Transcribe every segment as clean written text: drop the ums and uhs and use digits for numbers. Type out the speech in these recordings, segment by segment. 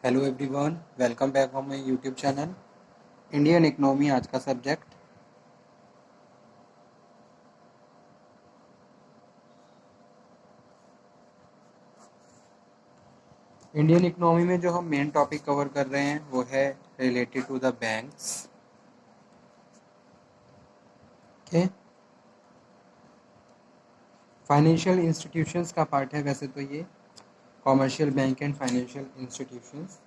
Hello everyone, welcome back on my YouTube channel. Indian economy आज का subject. Indian economy में जो हम मेन टॉपिक कवर कर रहे हैं वो है related to the banks. Okay, financial institutions का पार्ट है वैसे तो ये commercial bank and financial institutions,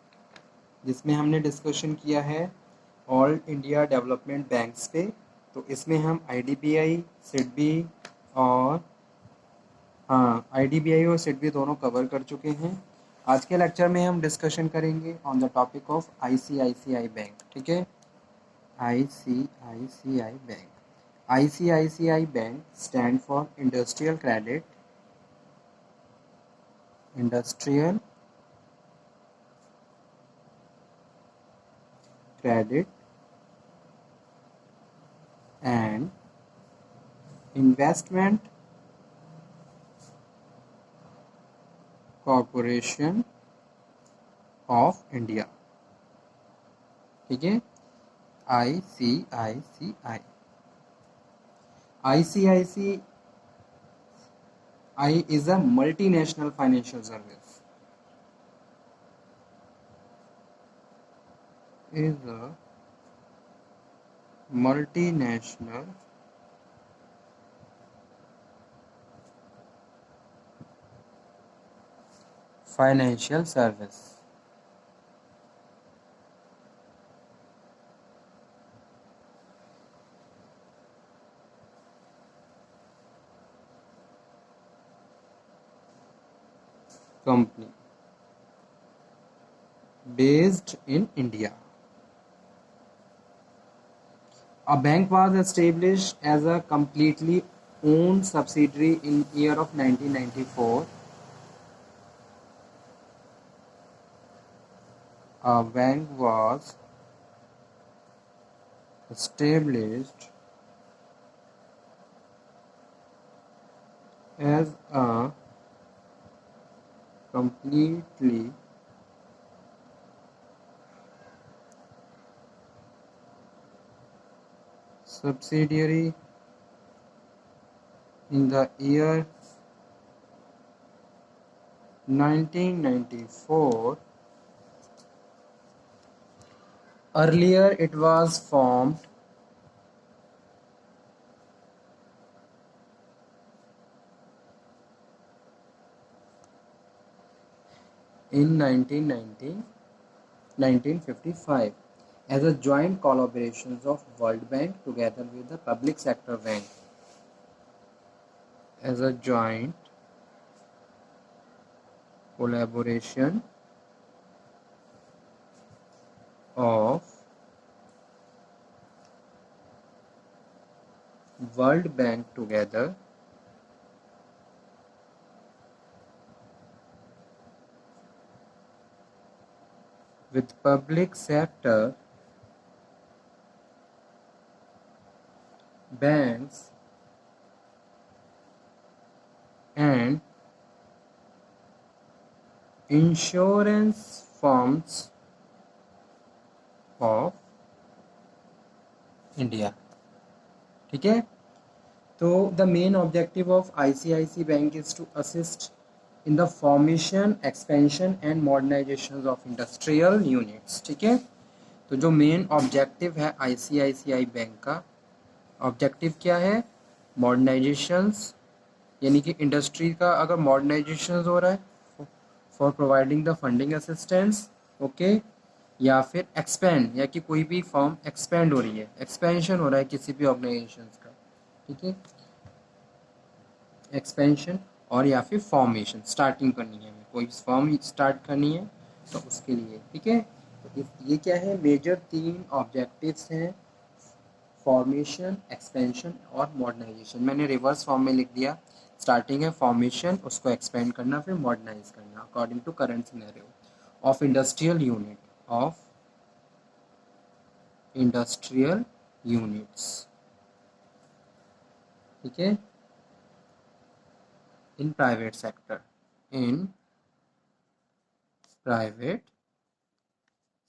जिसमें हमने डिस्कशन किया है ऑल इंडिया डेवलपमेंट बैंक्स पे। तो इसमें हम आईडीबीआई, सिडबी और आईडीबीआई और सिडबी दोनों कवर कर चुके हैं। आज के लेक्चर में हम डिस्कशन करेंगे on the topic of ICICI bank. ठीक है, ICICI bank. ICICI bank stand for industrial credit, industrial credit and investment corporation of India. ठीक है, ICICI. ICICI is a multinational financial service. Is a multinational financial service. Company based in India. A bank was established as a completely owned subsidiary in year of 1994. A bank was established as a completely subsidiary in the year 1994. Earlier it was formed in 1955 as a joint collaboration of World Bank together with the public sector bank. As a joint collaboration of World Bank together with public sector banks and insurance firms of India. ठीक है, तो the main objective of ICIC bank is to assist in the formation, expansion and modernization of industrial units. ठीक है, तो जो main objective है ICICI bank का, objective क्या है? मॉडर्नाइजेशंस, यानी कि इंडस्ट्री का अगर मॉडर्नाइजेशन हो रहा है for providing the funding assistance, okay, या फिर एक्सपेंड, या कि कोई भी फॉर्म एक्सपेंड हो रही है, एक्सपेंशन हो रहा है किसी भी ऑर्गेनाइजेशन का। ठीक है, एक्सपेंशन और या फिर फॉर्मेशन, स्टार्टिंग करनी है, कोई फॉर्म स्टार्ट करनी है तो उसके लिए। ठीक है, तो ये क्या है? मेजर 3 ऑब्जेक्टिव्स हैं, फॉर्मेशन, एक्सपेंशन और मॉडर्नाइजेशन। मैंने रिवर्स फॉर्म में लिख दिया, स्टार्टिंग है फॉर्मेशन, उसको एक्सपेंड करना, फिर मॉडर्नाइज करना according to current scenario of industrial unit, of industrial units. ठीक है, in private sector, in private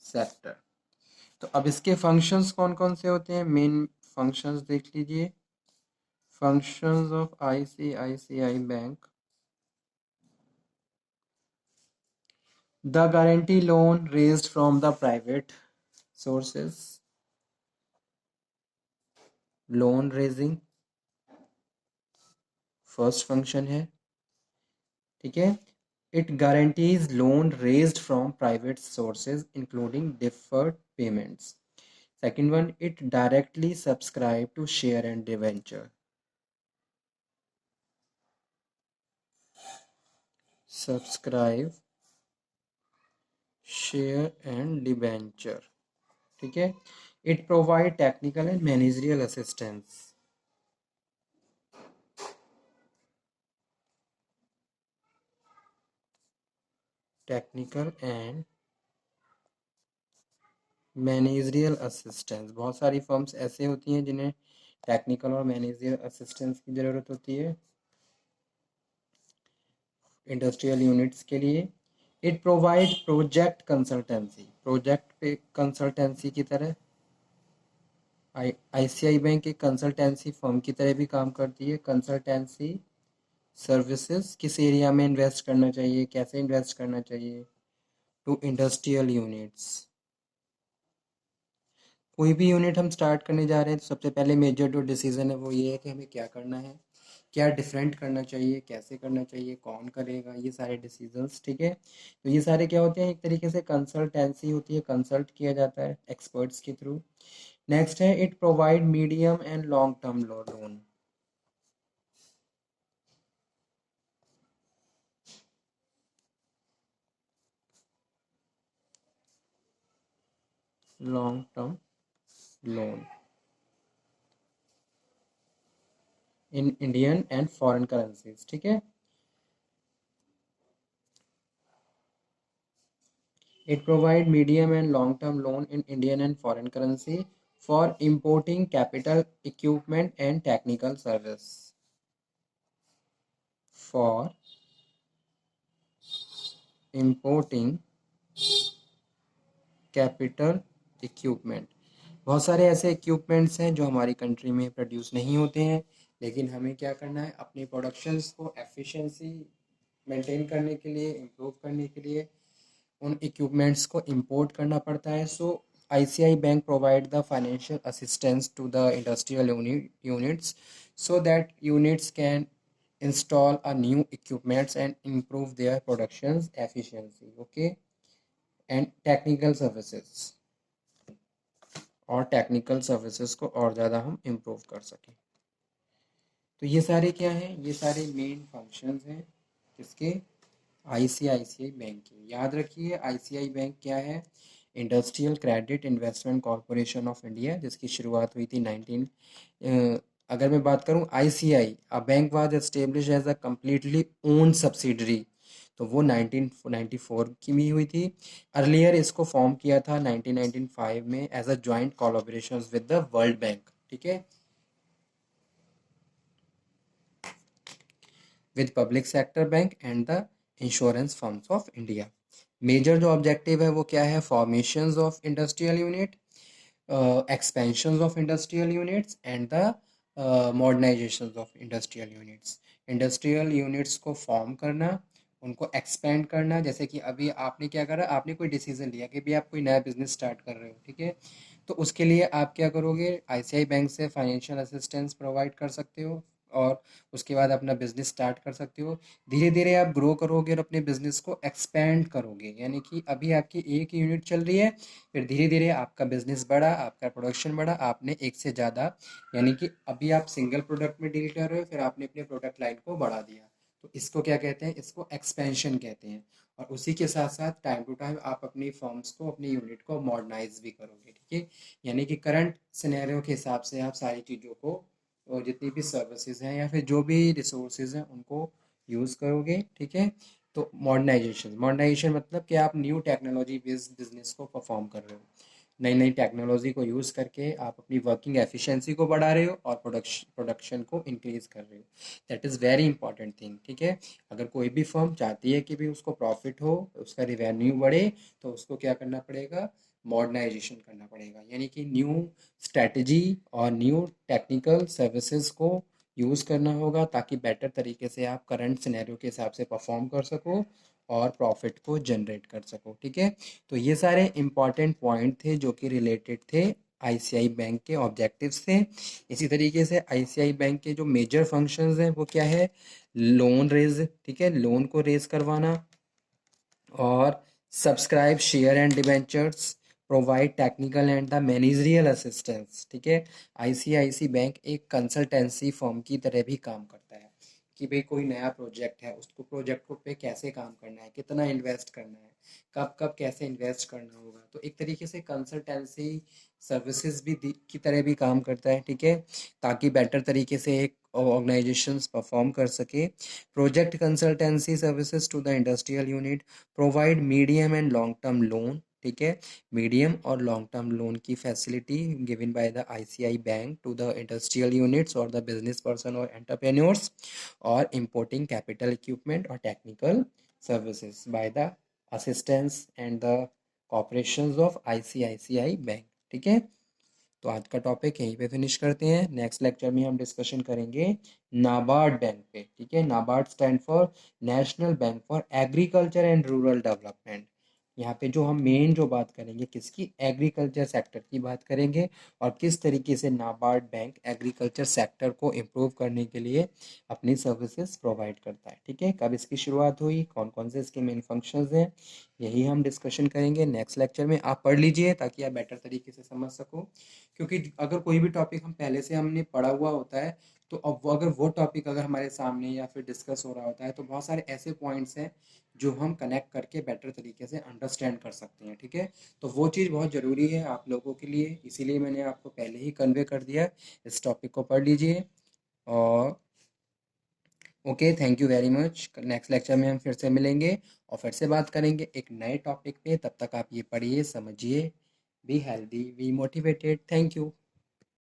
sector. तो अब इसके फंक्शंस कौन कौन से होते हैं, मेन फंक्शंस देख लीजिए। Functions of ICICI bank: the guarantee loan raised from the private sources, loan raising first function है, ठीक है। It guarantees loan raised from private sources including deferred payments. Second one, it directly subscribe to share and debenture, subscribe share and debenture, ठीक है। It provide technical and managerial assistance, technical and managerial assistance. बहुत सारी firms ऐसे होती हैं जिन्हें technical और managerial assistance की ज़रूरत होती है इंडस्ट्रियल यूनिट्स के लिए। It provide project consultancy, project पे कंसल्टेंसी की तरह। आईसीआई बैंक एक कंसल्टेंसी फर्म की तरह भी काम करती है। कंसल्टेंसी सर्विसेज, किस एरिया में इन्वेस्ट करना चाहिए, कैसे इन्वेस्ट करना चाहिए, टू इंडस्ट्रियल यूनिट्स। कोई भी यूनिट हम स्टार्ट करने जा रहे हैं तो सबसे पहले मेजर जो डिसीजन है वो ये है कि हमें क्या करना है, क्या डिफरेंट करना चाहिए, कैसे करना चाहिए, कौन करेगा, ये सारे डिसीजंस, ठीक है। तो ये सारे क्या होते हैं, एक तरीके से कंसल्टेंसी होती है, कंसल्ट किया जाता है एक्सपर्ट्स के थ्रू। नेक्स्ट है, it provide medium and long term loan, long term loan in Indian and foreign currencies, ठीक है। It provide medium and long-term loan in Indian and foreign currency for importing capital equipment and technical service. For importing capital equipment, बहुत सारे ऐसे equipments हैं जो हमारी country में produce नहीं होते हैं, लेकिन हमें क्या करना है, अपनी प्रोडक्शंस को एफिशिएंसी मेंटेन करने के लिए, इम्प्रूव करने के लिए उन इक्विपमेंट्स को इंपोर्ट करना पड़ता है। So ICI bank provide the financial assistance to the industrial units so that units can install a new equipments and improve their productions efficiency, okay, and technical services, और technical services को और ज़्यादा हम improve कर सकें। तो ये सारे क्या हैं, ये सारे मेन फंक्शंस हैं किसके, आईसीआईसीआई बैंक की। याद रखिए आईसीआई बैंक क्या है, industrial credit investment corporation of India, जिसकी शुरुआत हुई थी 19 अगर मैं बात करूं ICI, uh bank was establish as a completely own subsidiary, तो वो 1994 की भी हुई थी। अर्लियर इसको फॉर्म किया था 1995 में as a joint collaboration with the World Bank, ठीक है, with public sector bank and the insurance firms of India. Major जो ऑब्जेक्टिव है वो क्या है, formations of industrial unit, expansions of industrial units and the modernisation of industrial units. Industrial units को form करना, उनको एक्सपेंड करना। जैसे कि अभी आपने क्या करा, आपने कोई डिसीजन लिया कि भी आप कोई नया बिजनेस स्टार्ट कर रहे हो, ठीक है, तो उसके लिए आप क्या करोगे, आईसीआई बैंक से फाइनेंशियल असिस्टेंस प्रोवाइड कर सकते हो और उसके बाद अपना बिजनेस स्टार्ट कर सकते हो। धीरे धीरे आप ग्रो करोगे और अपने बिजनेस को एक्सपेंड करोगे, यानी कि अभी आपकी एक यूनिट चल रही है, फिर धीरे धीरे आपका बिजनेस बढ़ा, आपका प्रोडक्शन बढ़ा, आपने एक से ज़्यादा, यानी कि अभी आप सिंगल प्रोडक्ट में डील कर रहे हो, फिर आपने अपने प्रोडक्ट लाइन को बढ़ा दिया, तो इसको क्या कहते हैं, इसको एक्सपेंशन कहते हैं। और उसी के साथ साथ टाइम टू टाइम आप अपनी फॉर्म्स को, अपनी यूनिट को मॉडर्नाइज भी करोगे, ठीक है, यानी कि करंट सिनेरियो के हिसाब से आप सारी चीज़ों को, और जितनी भी सर्विसेज हैं या फिर जो भी रिसोर्सेज हैं उनको यूज़ करोगे, ठीक है। तो मॉडर्नाइजेशन, मॉडर्नाइजेशन मतलब कि आप न्यू टेक्नोलॉजी बेस्ड बिजनेस को परफॉर्म कर रहे हो, नई नई टेक्नोलॉजी को यूज़ करके आप अपनी वर्किंग एफिशिएंसी को बढ़ा रहे हो और प्रोडक्शन को इंक्रीज कर रहे हो। That is very important thing, ठीक है। अगर कोई भी फर्म चाहती है कि भी उसको प्रॉफिट हो, उसका रिवेन्यू बढ़े, तो उसको क्या करना पड़ेगा, मॉडर्नाइजेशन करना पड़ेगा, यानी कि न्यू स्ट्रेटजी और न्यू टेक्निकल सर्विसेज को यूज़ करना होगा ताकि बेटर तरीके से आप करंट सिनेरियो के हिसाब से परफॉर्म कर सको और प्रॉफिट को जनरेट कर सको। ठीक है, तो ये सारे इंपॉर्टेंट पॉइंट थे जो कि रिलेटेड थे आईसीआई बैंक के ऑब्जेक्टिव्स थे। इसी तरीके से आईसीआई बैंक के जो मेजर फंक्शंस हैं वो क्या है, लोन रेज, ठीक है, लोन को रेज करवाना, और subscribe share and debentures, provide technical and the managerial assistance. ठीक है, आईसीआईसी बैंक एक कंसल्टेंसी फर्म की तरह भी काम करता है कि भाई कोई नया प्रोजेक्ट है, उसको प्रोजेक्ट को पे कैसे काम करना है, कितना इन्वेस्ट करना है, कब कब कैसे इन्वेस्ट करना होगा, तो एक तरीके से कंसल्टेंसी सर्विसेज भी की तरह भी काम करता है। ठीक है, ताकि बेटर तरीके से एक ऑर्गेनाइजेशंस परफॉर्म कर सके। Project consultancy services to the industrial unit, provide medium and long term loan. ठीक है, मीडियम और लॉन्ग टर्म लोन की facility given by the ICI bank to the industrial units और द बिजनेस पर्सन और entrepreneurs, और importing capital equipment और technical services by the assistance and the cooperations of ICICI bank. ठीक है, तो आज का टॉपिक यहीं पे फिनिश करते हैं। नेक्स्ट लेक्चर में हम डिस्कशन करेंगे नाबार्ड बैंक पे। ठीक है, NABARD stand for national bank for agriculture and rural development. यहाँ पे जो हम मेन जो बात करेंगे किसकी, एग्रीकल्चर सेक्टर की बात करेंगे, और किस तरीके से नाबार्ड बैंक एग्रीकल्चर सेक्टर को इम्प्रूव करने के लिए अपनी सर्विसेज प्रोवाइड करता है। ठीक है, कब इसकी शुरुआत हुई, कौन कौन से इसके मेन फंक्शंस हैं, यही हम डिस्कशन करेंगे नेक्स्ट लेक्चर में। आप पढ़ लीजिए ताकि आप बेटर तरीके से समझ सको, क्योंकि अगर कोई भी टॉपिक हम पहले से हमने पढ़ा हुआ होता है तो अब अगर वो टॉपिक अगर हमारे सामने या फिर डिस्कस हो रहा होता है तो बहुत सारे ऐसे पॉइंट्स हैं जो हम कनेक्ट करके बेटर तरीके से अंडरस्टैंड कर सकते हैं। ठीक है, तो वो चीज़ बहुत ज़रूरी है आप लोगों के लिए, इसीलिए मैंने आपको पहले ही कन्वे कर दिया। इस टॉपिक को पढ़ लीजिए। और okay, thank you very much. Next lecture में हम फिर से मिलेंगे और फिर से बात करेंगे एक नए टॉपिक पे। तब तक आप ये पढ़िए, समझिए, be healthy, be motivated. Thank you.